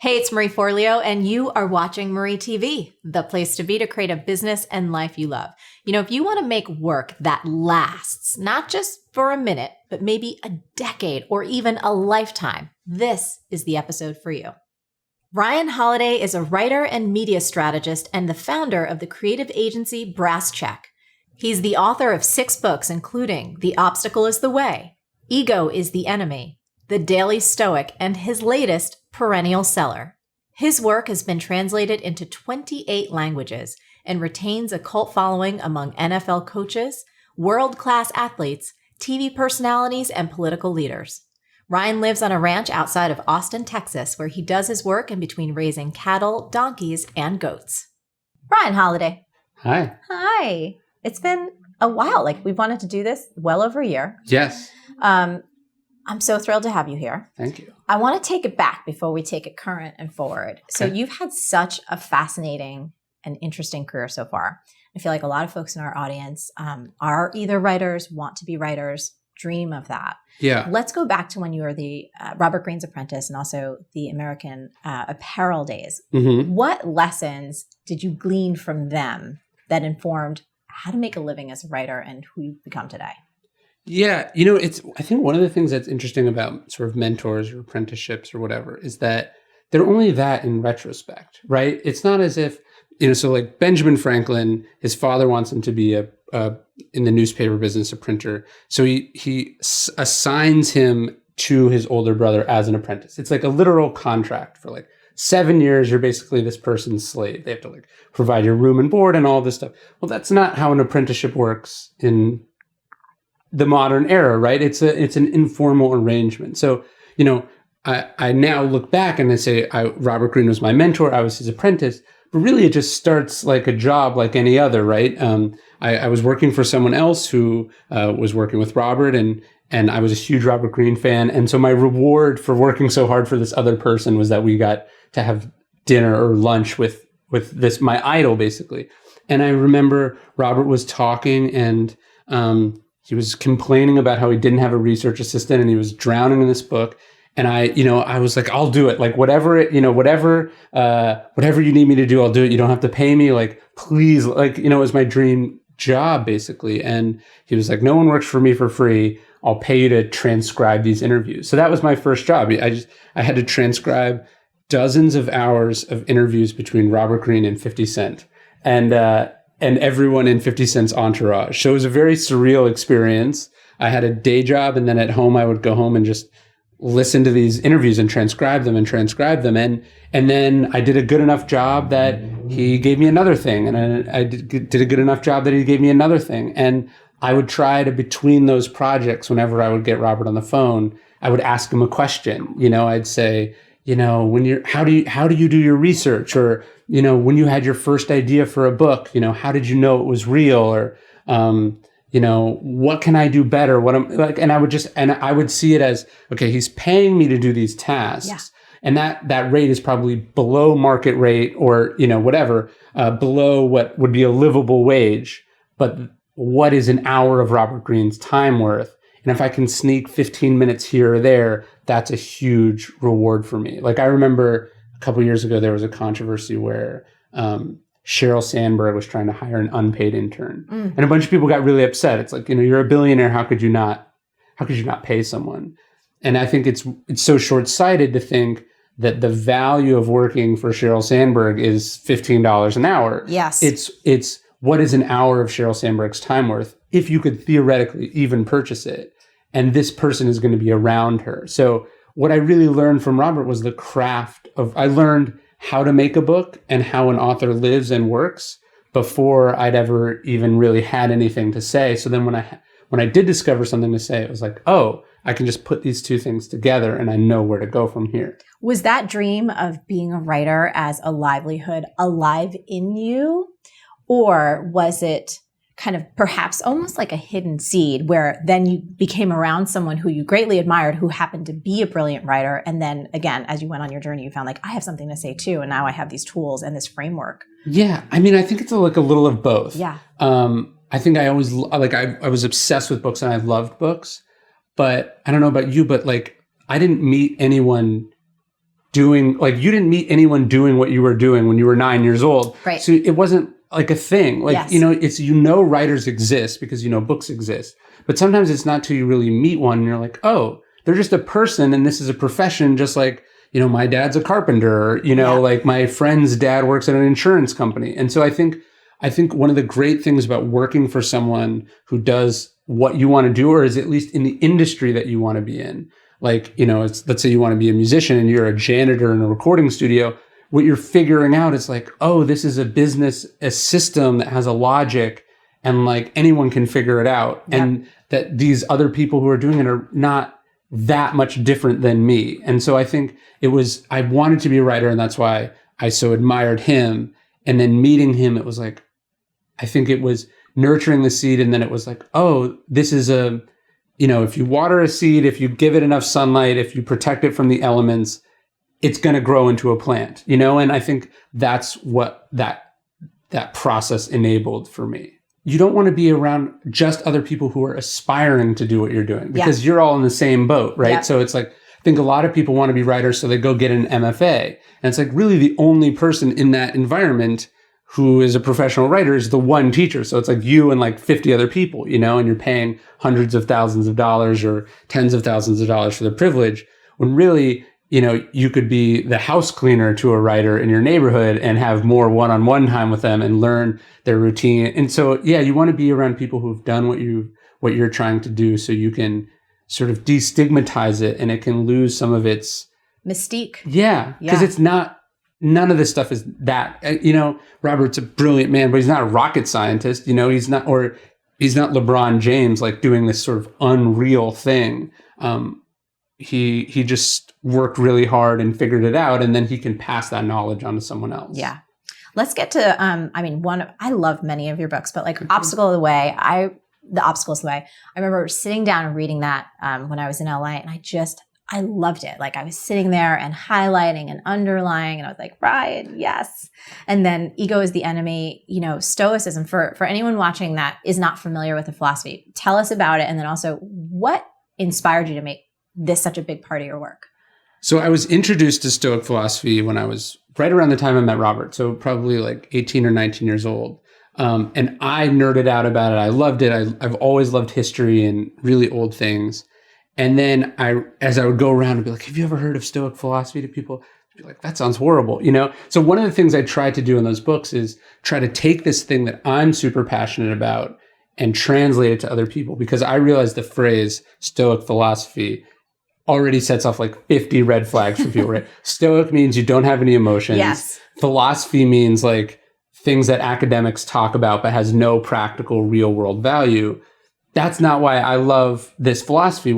Hey, it's Marie Forleo, and you are watching Marie TV, the place to be to create a business and life you love. You know, if you want to make work that lasts, not just for a minute, but maybe a decade or even a lifetime, this is the episode for you. Ryan Holiday is a writer and media strategist and the founder of the creative agency Brass Check. He's the author of 6 books, including The Obstacle is the Way, Ego is the Enemy, The Daily Stoic, and his latest, Perennial Seller. His work has been translated into 28 languages and retains a cult following among NFL coaches, world-class athletes, TV personalities, and political leaders. Ryan lives on a ranch outside of Austin, Texas, where he does his work in between raising cattle, donkeys, and goats. Ryan Holiday. Hi. Hi. It's been a while. We've wanted to do this well over a year. Yes. I'm so thrilled to have you here. Thank you. I want to take it back before we take it current and forward. Okay. So you've had such a fascinating and interesting career so far. I feel like a lot of folks in our audience are either writers, want to be writers, dream of that. Yeah. Let's go back to when you were the Robert Greene's apprentice and also the American Apparel days. Mm-hmm. What lessons did you glean from them that informed how to make a living as a writer and who you've become today? Yeah. I think one of the things that's interesting about sort of mentors or apprenticeships or whatever is that they're only that in retrospect, right? It's not as if, so like Benjamin Franklin, his father wants him to be in the newspaper business, a printer. So he assigns him to his older brother as an apprentice. It's like a literal contract for 7 years. You're basically this person's slave. They have to provide your room and board and all this stuff. Well, that's not how an apprenticeship works in the modern era, right? It's an informal arrangement. So, I now look back and I say, Robert Greene was my mentor. I was his apprentice, but really it just starts like a job like any other, right? I was working for someone else who was working with Robert, and I was a huge Robert Greene fan. And so my reward for working so hard for this other person was that we got to have dinner or lunch with this, my idol, basically. And I remember Robert was talking and, he was complaining about how he didn't have a research assistant and he was drowning in this book. And I was like, I'll do it. Whatever you need me to do, I'll do it. You don't have to pay me. Please, it was my dream job basically. And he was like, no one works for me for free. I'll pay you to transcribe these interviews. So that was my first job. I had to transcribe dozens of hours of interviews between Robert Greene and 50 Cent. And everyone in 50 Cent's entourage. So it was a very surreal experience. I had a day job, and then at home I would go home and just listen to these interviews and transcribe them. And then I did a good enough job that he gave me another thing. And I did a good enough job that he gave me another thing. And I would try to, between those projects, whenever I would get Robert on the phone, I would ask him a question. I'd say, how do you do your research? Or, when you had your first idea for a book, how did you know it was real? Or, what can I do better? And I would see it as, okay, he's paying me to do these tasks. Yeah. And that rate is probably below market rate or, below what would be a livable wage. But what is an hour of Robert Greene's time worth? And if I can sneak 15 minutes here or there, that's a huge reward for me. I remember a couple of years ago, there was a controversy where Sheryl Sandberg was trying to hire an unpaid intern. And a bunch of people got really upset. It's you're a billionaire. How could you not pay someone? And I think it's so short-sighted to think that the value of working for Sheryl Sandberg is $15 an hour. Yes. It's what is an hour of Sheryl Sandberg's time worth if you could theoretically even purchase it, and this person is going to be around her. So what I really learned from Robert was the craft I learned how to make a book and how an author lives and works before I'd ever even really had anything to say. So then when I did discover something to say, it was like, oh, I can just put these two things together and I know where to go from here. Was that dream of being a writer as a livelihood alive in you? Or was it kind of perhaps almost like a hidden seed where then you became around someone who you greatly admired who happened to be a brilliant writer. And then again, as you went on your journey, you found I have something to say too. And now I have these tools and this framework. Yeah. I think it's a little of both. Yeah. I think I always I was obsessed with books and I loved books, but I don't know about you, but I didn't meet anyone doing, like, you didn't meet anyone doing what you were doing when you were 9 years old. Right. So it wasn't like a thing. Like, Yes. it's, writers exist because, books exist. But sometimes it's not till you really meet one and you're like, oh, they're just a person and this is a profession, just like, my dad's a carpenter, or, like my friend's dad works at an insurance company. And so I think one of the great things about working for someone who does what you want to do, or is at least in the industry that you want to be in, like, let's say you want to be a musician and you're a janitor in a recording studio, what you're figuring out is like, oh, this is a business, a system that has a logic and like anyone can figure it out. Yep. And that these other people who are doing it are not that much different than me. And so I think I wanted to be a writer, and that's why I so admired him. And then meeting him, it was like, I think it was nurturing the seed. And then it was like, oh, this is if you water a seed, if you give it enough sunlight, if you protect it from the elements, it's going to grow into a plant, and I think that's what that process enabled for me. You don't want to be around just other people who are aspiring to do what you're doing because you're all in the same boat, right? Yeah. So it's like, I think a lot of people want to be writers, so they go get an MFA. And it's like really the only person in that environment who is a professional writer is the one teacher. So it's like you and like 50 other people, and you're paying hundreds of thousands of dollars or tens of thousands of dollars for the privilege, when really, you could be the house cleaner to a writer in your neighborhood and have more one-on-one time with them and learn their routine. And so, you want to be around people who've done what you're trying to do, so you can sort of destigmatize it and it can lose some of its mystique. Yeah. Because it's not, none of this stuff is that, Robert's a brilliant man, but he's not a rocket scientist, he's not LeBron James, like doing this sort of unreal thing. He just worked really hard and figured it out, and then he can pass that knowledge on to someone else. Yeah. Let's get to, I love many of your books, but like Obstacle of the Way, The Obstacle is the Way. I remember sitting down and reading that when I was in LA, and I loved it. Like I was sitting there and highlighting and underlining, and I was like, Ryan, yes. And then Ego is the Enemy, Stoicism, for anyone watching that is not familiar with the philosophy, tell us about it. And then also, what inspired you to make this such a big part of your work? So I was introduced to Stoic philosophy when I was right around the time I met Robert. So probably like 18 or 19 years old. And I nerded out about it. I loved it. I've always loved history and really old things. And then as I would go around and be like, have you ever heard of Stoic philosophy to people? I'd be like, that sounds horrible, So one of the things I tried to do in those books is try to take this thing that I'm super passionate about and translate it to other people, because I realized the phrase Stoic philosophy already sets off like 50 red flags for people, right? Stoic means you don't have any emotions. Yes. Philosophy means like things that academics talk about but has no practical real world value. That's not why I love this philosophy.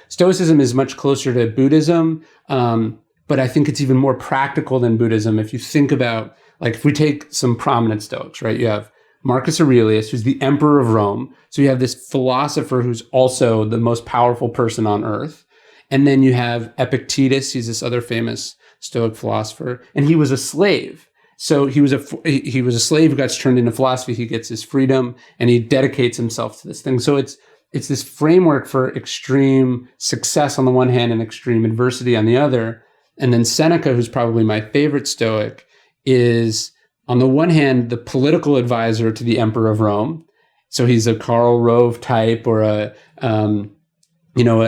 Stoicism is much closer to Buddhism, but I think it's even more practical than Buddhism. If you think about, like, if we take some prominent Stoics, right? You have Marcus Aurelius, who's the emperor of Rome. So you have this philosopher who's also the most powerful person on earth. And then you have Epictetus. He's this other famous Stoic philosopher, and he was a slave. So he was a slave who got turned into philosophy. He gets his freedom and he dedicates himself to this thing. So it's this framework for extreme success on the one hand and extreme adversity on the other. And then Seneca, who's probably my favorite Stoic, is on the one hand the political advisor to the emperor of Rome. So he's a Karl Rove type, or a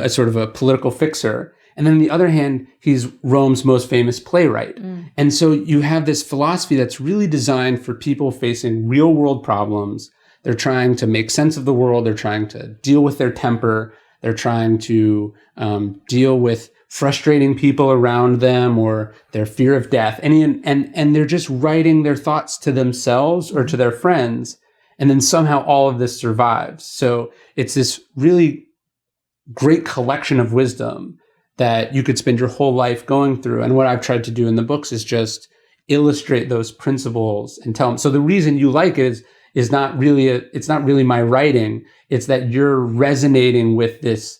sort of a political fixer. And then on the other hand, he's Rome's most famous playwright. Mm. And so you have this philosophy that's really designed for people facing real world problems. They're trying to make sense of the world. They're trying to deal with their temper. They're trying to deal with frustrating people around them or their fear of death. And they're just writing their thoughts to themselves or to their friends. And then somehow all of this survives. So it's this really great collection of wisdom that you could spend your whole life going through. And what I've tried to do in the books is just illustrate those principles and tell them. So the reason you like it is not really it's not really my writing. It's that you're resonating with this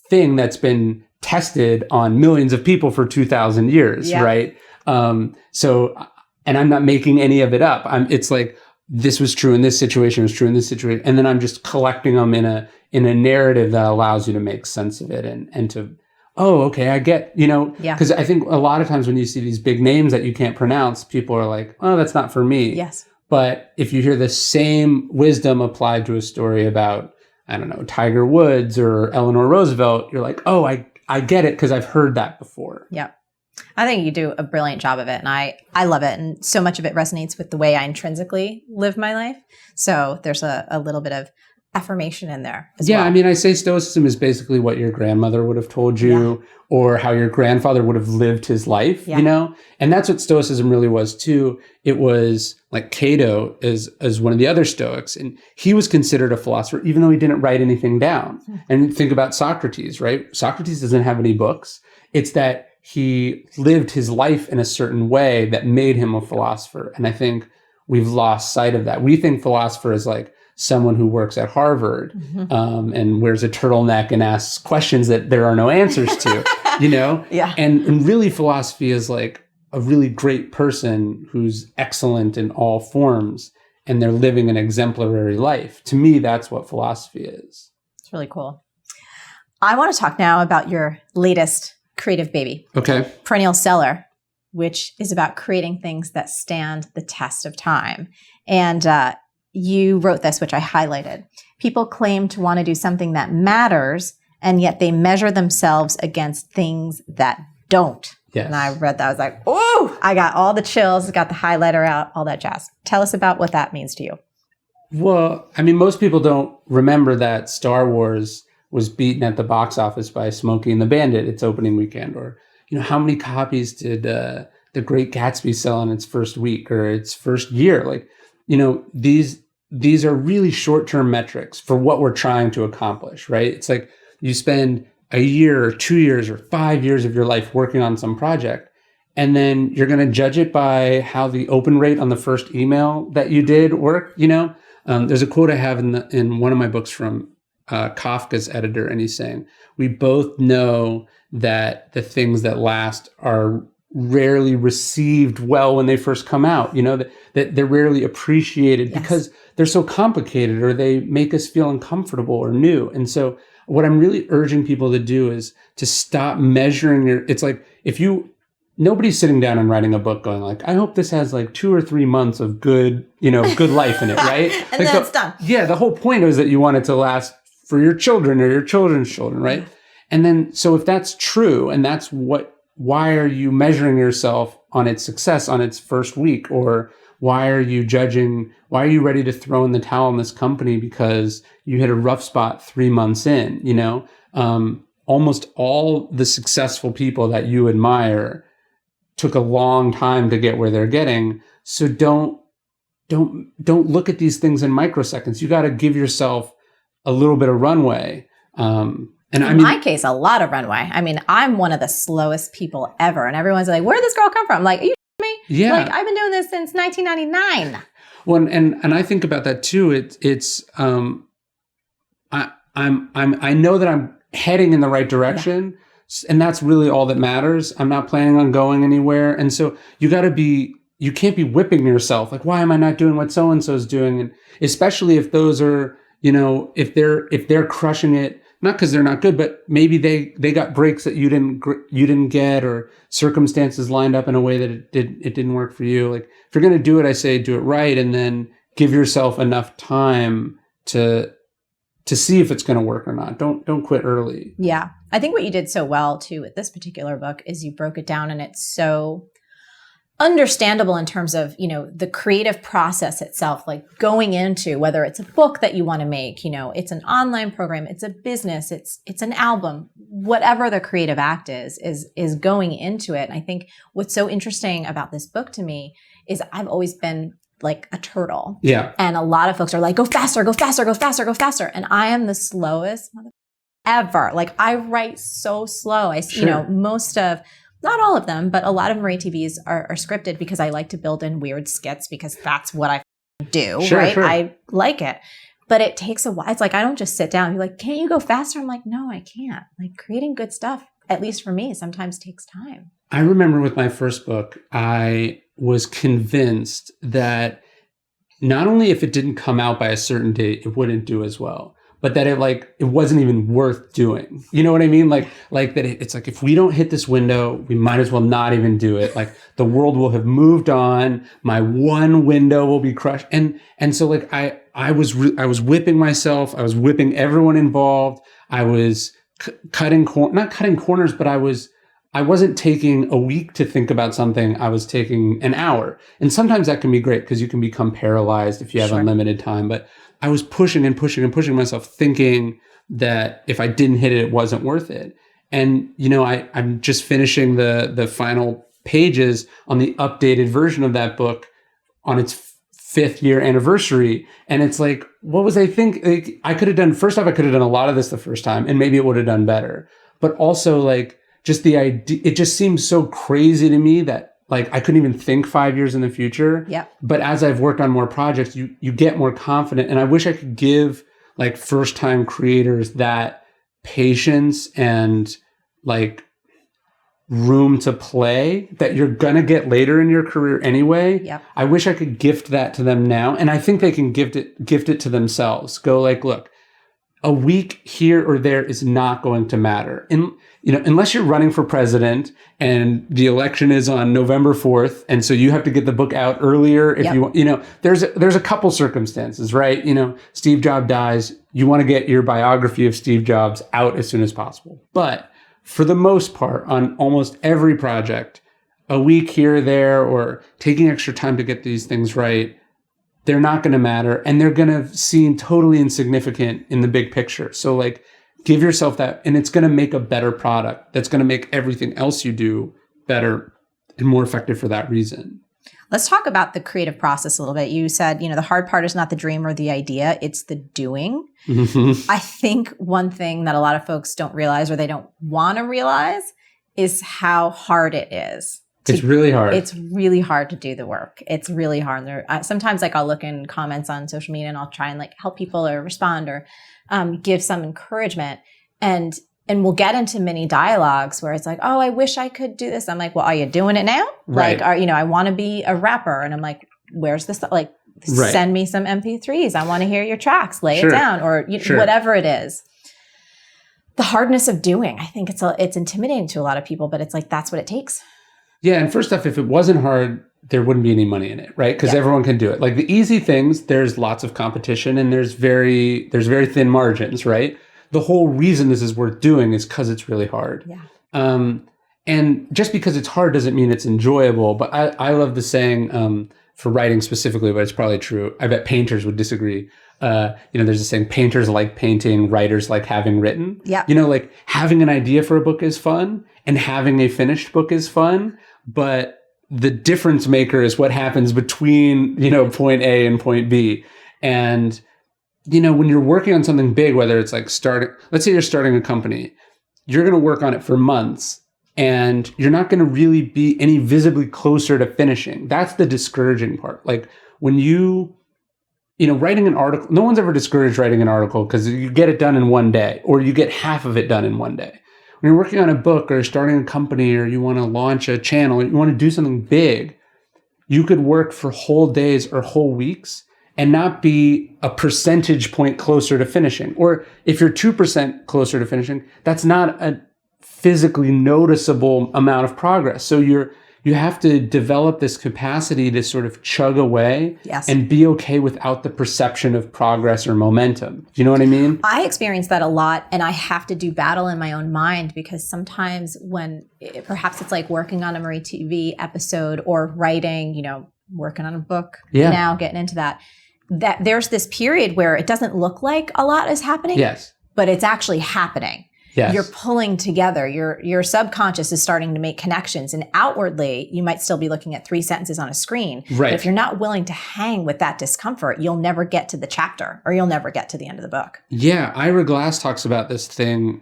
thing that's been tested on millions of people for 2,000 years, yeah. Right? And I'm not making any of it up. It's like, this was true in this situation, was true in this situation. And then I'm just collecting them in a narrative that allows you to make sense of it and to oh, okay, I get, Yeah. because I think a lot of times when you see these big names that you can't pronounce, people are like, oh, that's not for me. Yes. But if you hear the same wisdom applied to a story about, I don't know, Tiger Woods or Eleanor Roosevelt, you're like, oh, I get it because I've heard that before. Yeah. I think you do a brilliant job of it. And I love it. And so much of it resonates with the way I intrinsically live my life. So there's a little bit of affirmation in there as well. I mean, I say Stoicism is basically what your grandmother would have told you or how your grandfather would have lived his life, And that's what Stoicism really was too. It was like Cato is one of the other Stoics, and he was considered a philosopher, even though he didn't write anything down. And think about Socrates, right? Socrates doesn't have any books. It's that he lived his life in a certain way that made him a philosopher. And I think we've lost sight of that. We think philosopher is like someone who works at Harvard and wears a turtleneck and asks questions that there are no answers to, Yeah. And really philosophy is like a really great person who's excellent in all forms and they're living an exemplary life. To me, that's what philosophy is. It's really cool. I want to talk now about your latest creative baby. Okay. Perennial Seller, which is about creating things that stand the test of time. And you wrote this, which I highlighted. People claim to want to do something that matters, and yet they measure themselves against things that don't. Yes. And I read that. I was like, oh, I got all the chills, got the highlighter out, all that jazz. Tell us about what that means to you. Well, I mean, most people don't remember that Star Wars was beaten at the box office by Smokey and the Bandit its opening weekend, or how many copies did The Great Gatsby sell in its first week or its first year? Like, these are really short-term metrics for what we're trying to accomplish, right? It's like you spend a year or 2 years or 5 years of your life working on some project, and then you're going to judge it by how the open rate on the first email that you did worked. There's a quote I have in one of my books from Kafka's editor, and he's saying, we both know that the things that last are rarely received well when they first come out, that they're rarely appreciated because they're so complicated or they make us feel uncomfortable or new. And so what I'm really urging people to do is to stop measuring it's like nobody's sitting down and writing a book going like, I hope this has like 2 or 3 months of good life in it, right? And then it's done. Yeah, the whole point is that you want it to last for your children or your children's children, right? Mm-hmm. And then, so if that's true, and that's why are you measuring yourself on its success on its first week? Or why are you ready to throw in the towel in this company because you hit a rough spot 3 months in, almost all the successful people that you admire took a long time to get where they're getting. So don't look at these things in microseconds. You got to give yourself a little bit of runway. In my case, a lot of runway. I mean, I'm one of the slowest people ever. And everyone's like, where did this girl come from? I'm like, are you me? Yeah. Like, I've been doing this since 1999. Well, and I think about that too. I know that I'm heading in the right direction, and that's really all that matters. I'm not planning on going anywhere. And so you can't be whipping yourself. Like, why am I not doing what so-and-so is doing? And especially if those are, if they're crushing it, not because they're not good, but maybe they got breaks that you didn't get, or circumstances lined up in a way that it didn't work for you. Like, if you're going to do it, I say do it right, and then give yourself enough time to see if it's going to work or not. Don't quit early. Yeah. I think what you did so well too with this particular book is you broke it down, and it's so understandable in terms of, the creative process itself, like going into whether it's a book that you want to make, it's an online program, it's a business, it's an album, whatever the creative act is going into it. And I think what's so interesting about this book to me is I've always been like a turtle. Yeah. And a lot of folks are like, go faster, go faster, go faster, go faster. And I am the slowest ever. Like, I write so slow. Most of, not all of them, but a lot of Marie TVs are scripted because I like to build in weird skits because that's what I do, right? Sure. I like it. But it takes a while. It's like, I don't just sit down and be like, can't you go faster? I'm like, no, I can't. Like, creating good stuff, at least for me, sometimes takes time. I remember with my first book, I was convinced that not only if it didn't come out by a certain date, it wouldn't do as well, but that it wasn't even worth doing. You know what I mean? Like that it's like, if we don't hit this window, we might as well not even do it. Like the world will have moved on. My one window will be crushed. And so like I was whipping myself. I was whipping everyone involved. I was not cutting corners, but I wasn't taking a week to think about something. I was taking an hour. And sometimes that can be great because you can become paralyzed if you have unlimited time. But I was pushing and pushing and pushing myself, thinking that if I didn't hit it, it wasn't worth it. And, I'm just finishing the final pages on the updated version of that book on its 5th year anniversary. And it's like, what was I thinking? Like, I could have done a lot of this the first time, and maybe it would have done better. But also like, just the idea, it just seems so crazy to me that like I couldn't even think 5 years in the future. Yeah. But as I've worked on more projects, you get more confident. And I wish I could give like first time creators that patience and like room to play that you're gonna get later in your career anyway. Yep. I wish I could gift that to them now. And I think they can gift it to themselves. Go like, look, a week here or there is not going to matter. And unless you're running for president and the election is on November 4th, and so you have to get the book out earlier if you want, there's a couple circumstances, right? Steve Jobs dies, you want to get your biography of Steve Jobs out as soon as possible. But for the most part, on almost every project, a week here or there, or taking extra time to get these things right, they're not going to matter, and they're going to seem totally insignificant in the big picture. So like, give yourself that, and it's going to make a better product. That's going to make everything else you do better and more effective for that reason. Let's talk about the creative process a little bit. You said, the hard part is not the dream or the idea, it's the doing. Mm-hmm. I think one thing that a lot of folks don't realize, or they don't want to realize, is how hard it is. It's really hard. It's really hard to do the work. It's really hard. Sometimes like I'll look in comments on social media and I'll try and like help people or respond or give some encouragement. And we'll get into mini dialogues where it's like, oh, I wish I could do this. I'm like, well, are you doing it now? Right. Like, I want to be a rapper. And I'm like, where's this? Like, send me some MP3s. I want to hear your tracks. Lay it down, or whatever it is. The hardness of doing, I think it's intimidating to a lot of people, but it's like, that's what it takes. Yeah. And first off, if it wasn't hard, there wouldn't be any money in it, right? Because everyone can do it. Like the easy things, there's lots of competition and there's very thin margins, right? The whole reason this is worth doing is because it's really hard. Yeah. And just because it's hard doesn't mean it's enjoyable. But I love the saying for writing specifically, but it's probably true. I bet painters would disagree. There's a saying, painters like painting, writers like having written. Yeah. Like having an idea for a book is fun and having a finished book is fun. But the difference maker is what happens between, point A and point B. And, when you're working on something big, whether it's like let's say you're starting a company, you're going to work on it for months and you're not going to really be any visibly closer to finishing. That's the discouraging part. Like when writing an article, no one's ever discouraged writing an article because you get it done in one day or you get half of it done in one day. When you're working on a book or starting a company or you want to launch a channel, you want to do something big, you could work for whole days or whole weeks and not be a percentage point closer to finishing. Or if you're 2% closer to finishing, that's not a physically noticeable amount of progress. So you have to develop this capacity to sort of chug away and be okay without the perception of progress or momentum. Do you know what I mean? I experience that a lot, and I have to do battle in my own mind because sometimes perhaps it's like working on a Marie TV episode or writing, working on a book now, getting into that there's this period where it doesn't look like a lot is happening, but it's actually happening. Yes. You're pulling together. Your subconscious is starting to make connections. And outwardly, you might still be looking at 3 sentences on a screen. Right. But if you're not willing to hang with that discomfort, you'll never get to the chapter or you'll never get to the end of the book. Yeah. Ira Glass talks about this thing.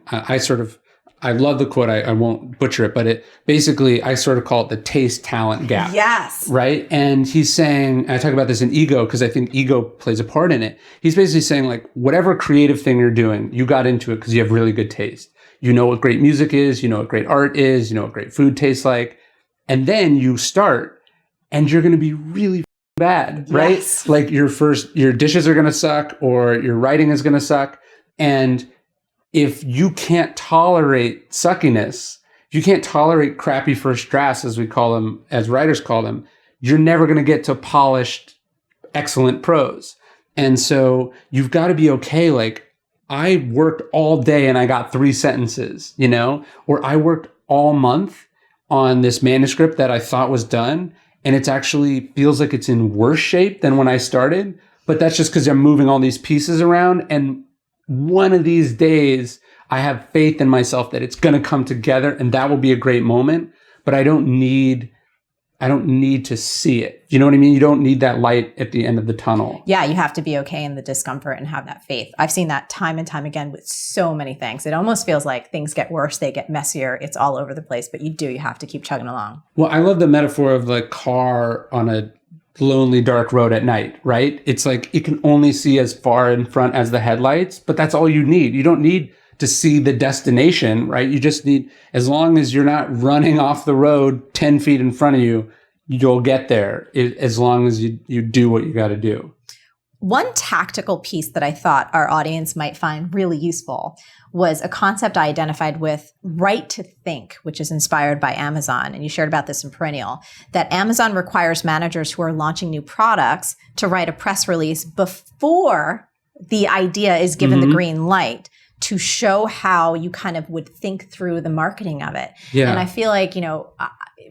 I love the quote. I won't butcher it, but I sort of call it the taste talent gap. Yes. Right. And he's saying, I talk about this in Ego because I think ego plays a part in it. He's basically saying like, whatever creative thing you're doing, you got into it because you have really good taste. You know what great music is, you know what great art is, you know what great food tastes like. And then you start and you're going to be really bad, right? Yes. Like your dishes are going to suck or your writing is going to suck. And if you can't tolerate suckiness, if you can't tolerate crappy first drafts, as we call them, as writers call them, you're never going to get to polished, excellent prose. And so you've got to be okay. Like, I worked all day and I got 3 sentences, you know, or I worked all month on this manuscript that I thought was done. And it's actually feels like it's in worse shape than when I started. But that's just because I'm moving all these pieces around. And one of these days, I have faith in myself that it's going to come together and that will be a great moment. But I don't need to see it. You know what I mean? You don't need that light at the end of the tunnel. Yeah, you have to be okay in the discomfort and have that faith. I've seen that time and time again with so many things. It almost feels like things get worse, they get messier, it's all over the place, but you have to keep chugging along. Well, I love the metaphor of the car on a lonely, dark road at night, right? It's like you can only see as far in front as the headlights, but that's all you need. You don't need to see the destination, right? You just need, as long as you're not running off the road 10 feet in front of you, you'll get there as long as you do what you got to do. One tactical piece that I thought our audience might find really useful was a concept I identified with right to think, which is inspired by Amazon. And you shared about this in Perennial, that Amazon requires managers who are launching new products to write a press release before the idea is given the green light, to show how you kind of would think through the marketing of it. Yeah. And I feel like, you know,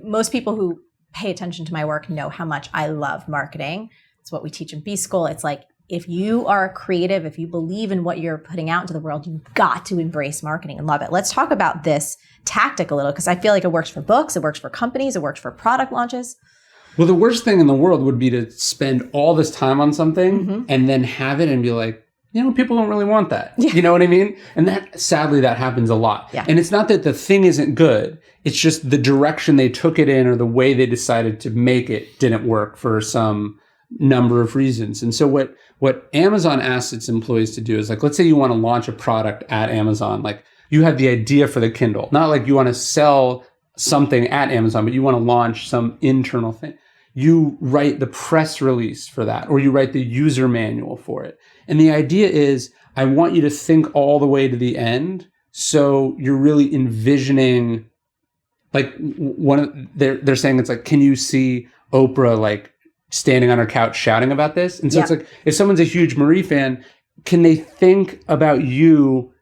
most people who pay attention to my work know how much I love marketing. It's what we teach in B School. It's like, if you are creative, if you believe in what you're putting out into the world, you've got to embrace marketing and love it. Let's talk about this tactic a little, because I feel like it works for books, it works for companies, it works for product launches. Well, the worst thing in the world would be to spend all this time on something and then have it and be like, you know, people don't really want that. Yeah. You know what I mean? And that, sadly, that happens a lot. Yeah. And it's not that the thing isn't good. It's just the direction they took it in or the way they decided to make it didn't work for some number of reasons. And so what Amazon asks its employees to do is, like, let's say you want to launch a product at Amazon. Like, you have the idea for the Kindle. Not like you want to sell something at Amazon, but you want to launch some internal thing. You write the press release for that, or you write the user manual for it. And the idea is, I want you to think all the way to the end. So you're really envisioning, like, they're saying it's like, can you see Oprah like standing on her couch shouting about this? And so it's like, if someone's a huge Marie fan, can they think about you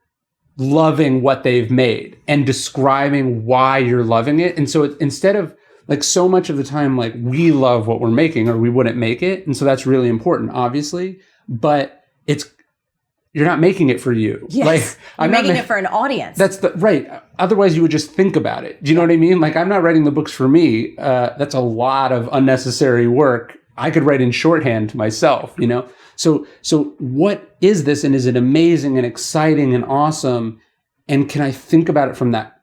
loving what they've made and describing why you're loving it? And so instead of, like, so much of the time, like, we love what we're making or we wouldn't make it. And so that's really important, obviously. But you're not making it for you. Yes. Like, I'm making it for an audience. That's right. Otherwise, you would just think about it. Do you know what I mean? Like, I'm not writing the books for me. That's a lot of unnecessary work. I could write in shorthand myself, you know? So what is this? And is it amazing and exciting and awesome? And can I think about it from that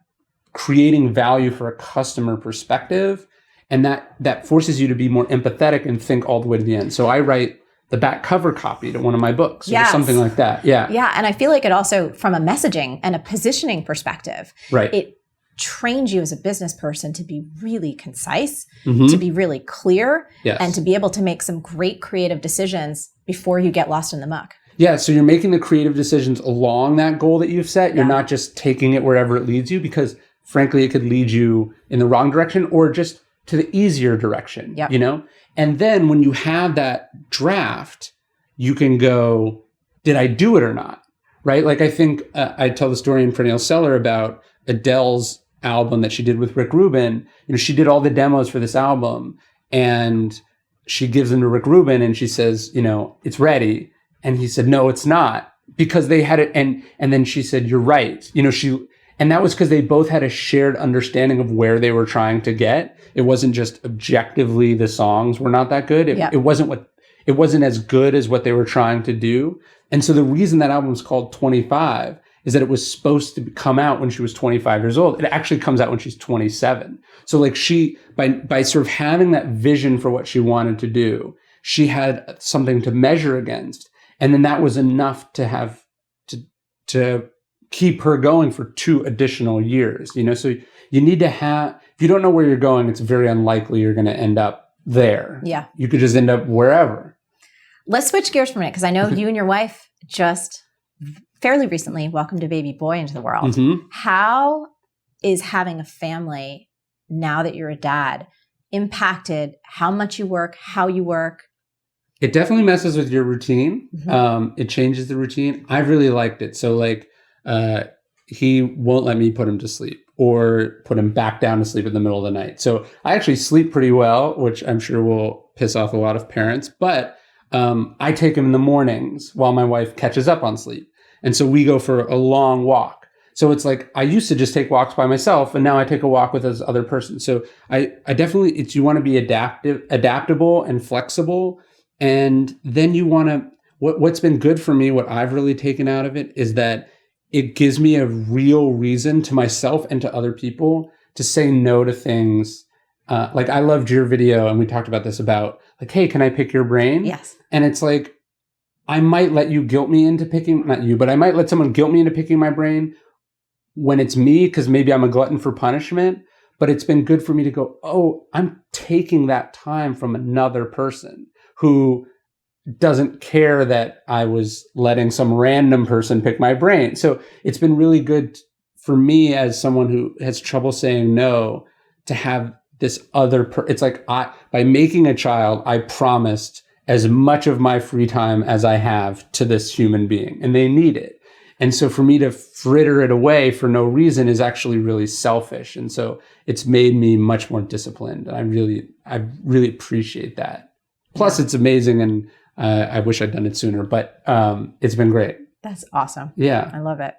creating value for a customer perspective? And that forces you to be more empathetic and think all the way to the end. So I write the back cover copy to one of my books or something like that. Yeah. Yeah. And I feel like it also, from a messaging and a positioning perspective, right, it trains you as a business person to be really concise, to be really clear, and to be able to make some great creative decisions before you get lost in the muck. Yeah. So you're making the creative decisions along that goal that you've set. You're not just taking it wherever it leads you, because frankly, it could lead you in the wrong direction or just to the easier direction, you know? And then when you have that draft, you can go, did I do it or not? Right? Like, I think I tell the story in Perennial Seller about Adele's album that she did with Rick Rubin. You know, she did all the demos for this album and she gives them to Rick Rubin and she says, you know, it's ready. And he said, no, it's not, because they had it. And then she said, you're right. You know, and that was because they both had a shared understanding of where they were trying to get. It wasn't just objectively the songs were not that good. It wasn't as good as what they were trying to do. And so the reason that album is called 25 is that it was supposed to come out when she was 25 years old. It actually comes out when she's 27. So like, she, by sort of having that vision for what she wanted to do, she had something to measure against. And then that was enough to have to keep her going for 2 additional years, you know? So you need to have, if you don't know where you're going, it's very unlikely you're going to end up there. Yeah. You could just end up wherever. Let's switch gears for a minute, because I know you and your wife just fairly recently welcomed a baby boy into the world. Mm-hmm. How is having a family, now that you're a dad, impacted how much you work, how you work? It definitely messes with your routine. Mm-hmm. It changes the routine. I really liked it. So like, he won't let me put him to sleep or put him back down to sleep in the middle of the night. So I actually sleep pretty well, which I'm sure will piss off a lot of parents. But I take him in the mornings while my wife catches up on sleep. And so we go for a long walk. So it's like, I used to just take walks by myself, and now I take a walk with this other person. So I definitely, you want to be adaptable and flexible. And then you want to, what's been good for me, what I've really taken out of it is that it gives me a real reason to myself and to other people to say no to things. Like I loved your video, and we talked about this about like, hey, can I pick your brain? Yes. And it's like, I might let you guilt me into picking, not you, but I might let someone guilt me into picking my brain when it's me, because maybe I'm a glutton for punishment. But it's been good for me to go, oh, I'm taking that time from another person who doesn't care that I was letting some random person pick my brain. So it's been really good for me as someone who has trouble saying no to have this other it's like by making a child, I promised as much of my free time as I have to this human being, and they need it. And so for me to fritter it away for no reason is actually really selfish. And so it's made me much more disciplined. And I really appreciate that. Plus it's amazing. And I wish I'd done it sooner, but it's been great. That's awesome. Yeah. I love it.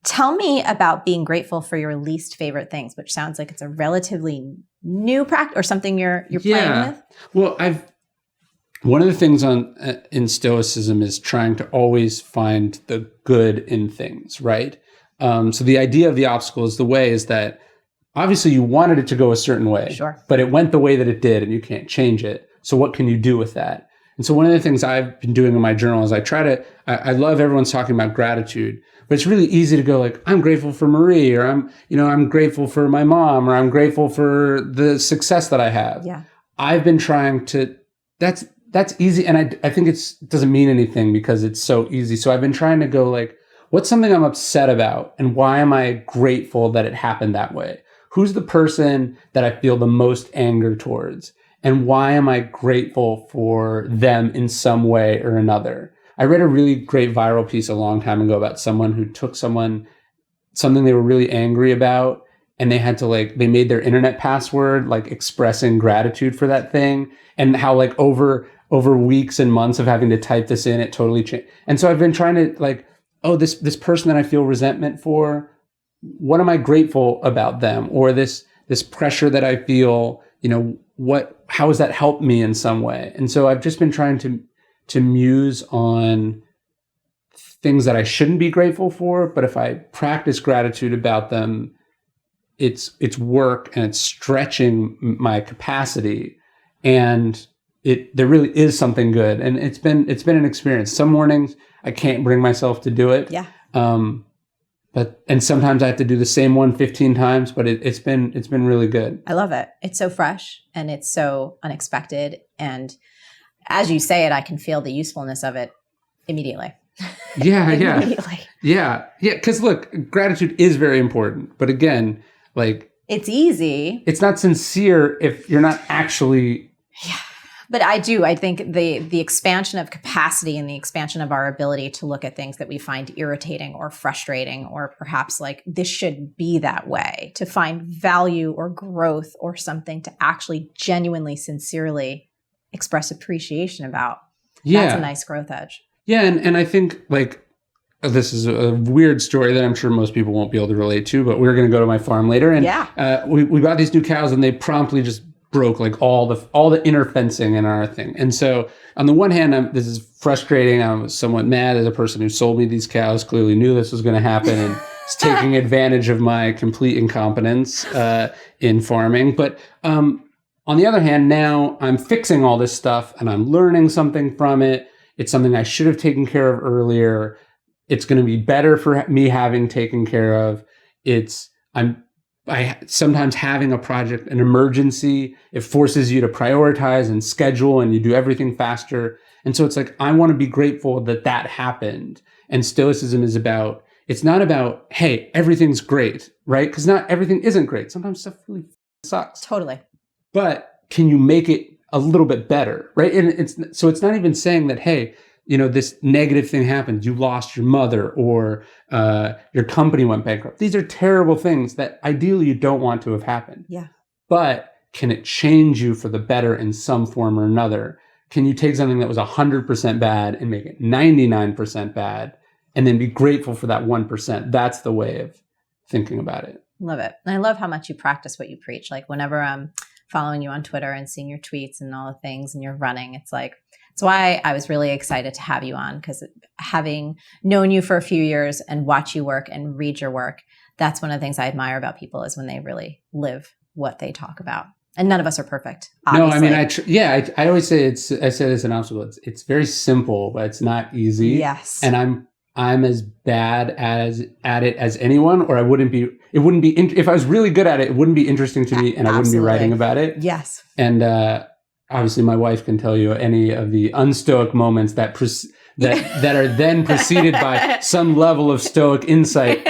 Tell me about being grateful for your least favorite things, which sounds like it's a relatively new practice or something you're playing with. Well, one of the things in Stoicism is trying to always find the good in things, right? So the idea of the obstacle is the way is that obviously you wanted it to go a certain way, sure, but it went the way that it did and you can't change it. So what can you do with that? And so one of the things I've been doing in my journal is I love everyone's talking about gratitude, but it's really easy to go like, I'm grateful for Marie, or I'm grateful for my mom, or I'm grateful for the success that I have. Yeah. I've been trying to, that's easy. And I think it doesn't mean anything because it's so easy. So I've been trying to go like, what's something I'm upset about? And why am I grateful that it happened that way? Who's the person that I feel the most anger towards? And why am I grateful for them in some way or another? I read a really great viral piece a long time ago about someone who took something they were really angry about, and they had to they made their internet password expressing gratitude for that thing, and how over weeks and months of having to type this in, it totally changed. And so I've been trying to this person that I feel resentment for, what am I grateful about them? Or this pressure that I feel, how has that helped me in some way? And so I've just been trying to muse on things that I shouldn't be grateful for, but if I practice gratitude about them, it's work and it's stretching my capacity, and there really is something good. And it's been an experience. Some mornings I can't bring myself to do it. Yeah. And sometimes I have to do the same one 15 times, but it's been really good. I love it. It's so fresh and it's so unexpected. And as you say it, I can feel the usefulness of it immediately. Yeah. Immediately. Yeah. Because look, gratitude is very important. But again, it's easy. It's not sincere if you're not actually. Yeah. But I think the expansion of capacity and the expansion of our ability to look at things that we find irritating or frustrating, or perhaps this should be that way, to find value or growth or something to actually genuinely, sincerely express appreciation about. Yeah. That's a nice growth edge. Yeah. And I think this is a weird story that I'm sure most people won't be able to relate to, but we're going to go to my farm later. And we got these new cows, and they promptly just broke all the inner fencing in our thing. And so on the one hand, this is frustrating. I was somewhat mad at the person who sold me these cows, clearly knew this was going to happen and is taking advantage of my complete incompetence in farming. But on the other hand, now I'm fixing all this stuff and I'm learning something from it. It's something I should have taken care of earlier. It's going to be better for me having taken care of. By sometimes having a project, an emergency, it forces you to prioritize and schedule, and you do everything faster. And so it's like, I want to be grateful that that happened. And Stoicism is about, it's not about, hey, everything's great, right? Because not everything isn't great. Sometimes stuff really sucks. Totally. But can you make it a little bit better, right? And it's not even saying that, hey, this negative thing happened. You lost your mother, or your company went bankrupt. These are terrible things that ideally you don't want to have happened. Yeah. But can it change you for the better in some form or another? Can you take something that was 100% bad and make it 99% bad, and then be grateful for that 1%? That's the way of thinking about it. Love it. And I love how much you practice what you preach. Like whenever I'm following you on Twitter and seeing your tweets and all the things and you're running, it's why I was really excited to have you on, because having known you for a few years and watch you work and read your work, that's one of the things I admire about people, is when they really live what they talk about. And none of us are perfect, obviously. No, I mean, I always say I say this in obstacle. It's very simple, but it's not easy. Yes. And I'm as bad at it as anyone, or it wouldn't be, if I was really good at it wouldn't be interesting to me, and I wouldn't be writing about it. Yes. And obviously my wife can tell you any of the unstoic moments that are then preceded by some level of stoic insight.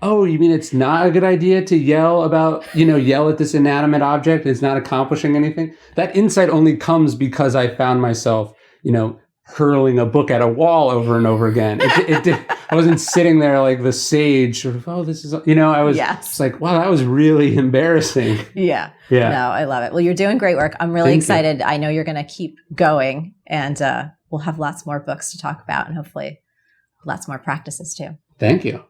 Oh, you mean it's not a good idea to yell at this inanimate object? It's not accomplishing anything. That insight only comes because I found myself, hurling a book at a wall over and over again. I wasn't sitting there like the sage, sort of, this is, I was just like, wow, that was really embarrassing. Yeah. No, I love it. Well, you're doing great work. I'm really excited. I know you're going to keep going, and we'll have lots more books to talk about, and hopefully lots more practices too. Thank you.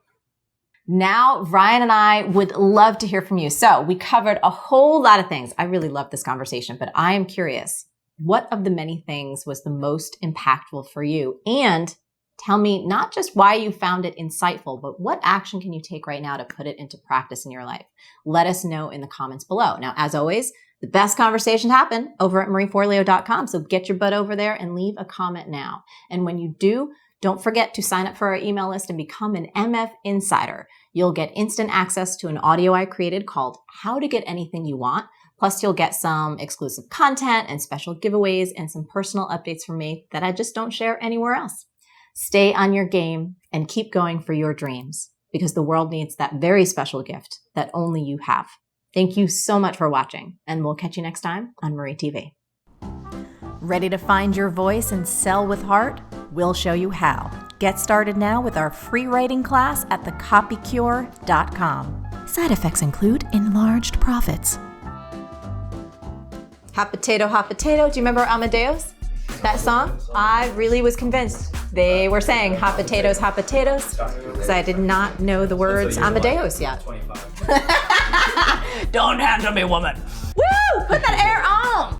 Now, Ryan and I would love to hear from you. So we covered a whole lot of things. I really love this conversation, but I am curious, what of the many things was the most impactful for you? And tell me not just why you found it insightful, but what action can you take right now to put it into practice in your life? Let us know in the comments below. Now, as always, the best conversation happen over at marieforleo.com. So get your butt over there and leave a comment now. And when you do, don't forget to sign up for our email list and become an MF Insider. You'll get instant access to an audio I created called How to Get Anything You Want. Plus, you'll get some exclusive content and special giveaways and some personal updates from me that I just don't share anywhere else. Stay on your game and keep going for your dreams, because the world needs that very special gift that only you have. Thank you so much for watching, and we'll catch you next time on Marie TV. Ready to find your voice and sell with heart? We'll show you how. Get started now with our free writing class at thecopycure.com. Side effects include enlarged profits. Hot potato, hot potato. Do you remember Amadeus? That song? I really was convinced they were saying hot potatoes, because I did not know the words Amadeus yet. Don't handle me, woman. Woo! Put that air on!